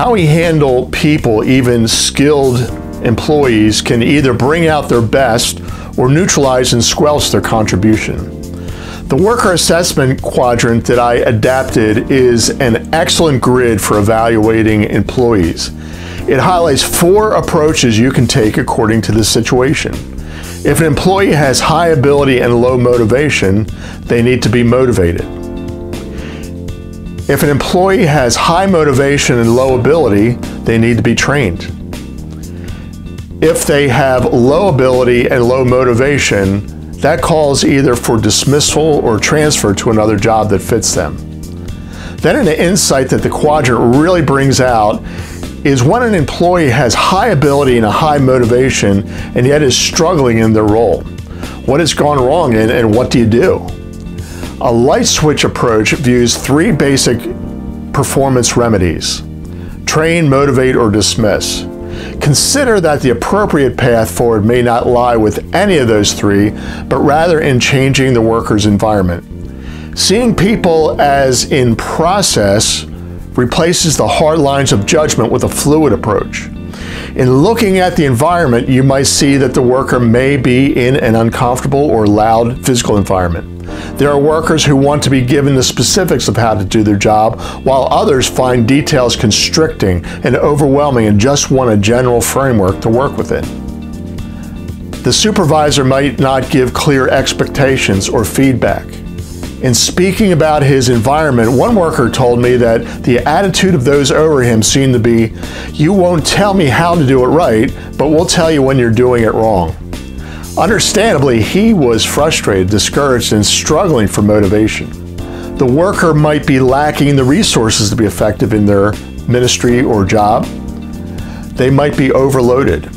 How we handle people, even skilled employees, can either bring out their best or neutralize and squelch their contribution. The worker assessment quadrant that I adapted is an excellent grid for evaluating employees. It highlights 4 approaches you can take according to the situation. If an employee has high ability and low motivation, they need to be motivated. If an employee has high motivation and low ability, they need to be trained. If they have low ability and low motivation, that calls either for dismissal or transfer to another job that fits them. Then an insight that the quadrant really brings out is when an employee has high ability and a high motivation and yet is struggling in their role. What has gone wrong and what do you do? A light switch approach views 3 basic performance remedies: train, motivate, or dismiss. Consider that the appropriate path forward may not lie with any of those 3, but rather in changing the worker's environment. Seeing people as in process replaces the hard lines of judgment with a fluid approach. In looking at the environment, you might see that the worker may be in an uncomfortable or loud physical environment. There are workers who want to be given the specifics of how to do their job, while others find details constricting and overwhelming and just want a general framework to work within. The supervisor might not give clear expectations or feedback. In speaking about his environment, one worker told me that the attitude of those over him seemed to be, "You won't tell me how to do it right, but we'll tell you when you're doing it wrong." Understandably, he was frustrated, discouraged, and struggling for motivation. The worker might be lacking the resources to be effective in their ministry or job. They might be overloaded.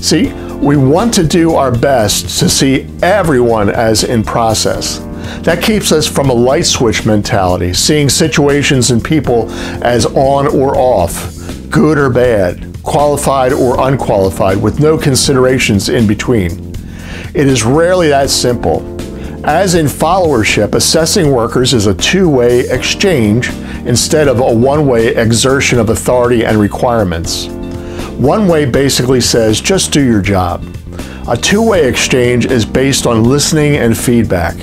See, we want to do our best to see everyone as in process. That keeps us from a light switch mentality, seeing situations and people as on or off, good or bad, qualified or unqualified, with no considerations in between. It is rarely that simple. As in followership, assessing workers is a 2-way exchange instead of a 1-way exertion of authority and requirements. 1-way basically says, just do your job. A 2-way exchange is based on listening and feedback.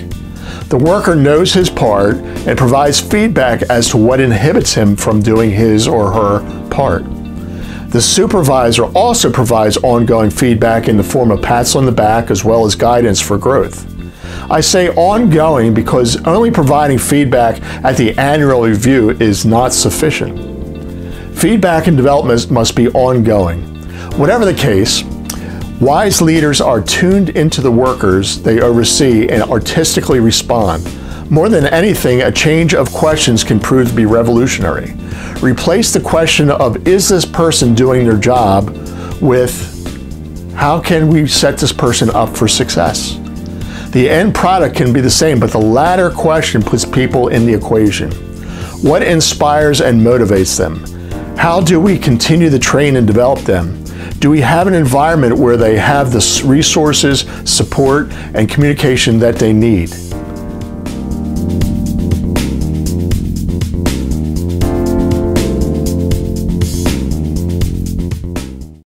The worker knows his part and provides feedback as to what inhibits him from doing his or her part. The supervisor also provides ongoing feedback in the form of pats on the back as well as guidance for growth. I say ongoing because only providing feedback at the annual review is not sufficient. Feedback and development must be ongoing. Whatever the case, wise leaders are tuned into the workers they oversee and artistically respond. More than anything, a change of questions can prove to be revolutionary. Replace the question of, is this person doing their job, with, how can we set this person up for success? The end product can be the same, but the latter question puts people in the equation. What inspires and motivates them? How do we continue to train and develop them? Do we have an environment where they have the resources, support, and communication that they need?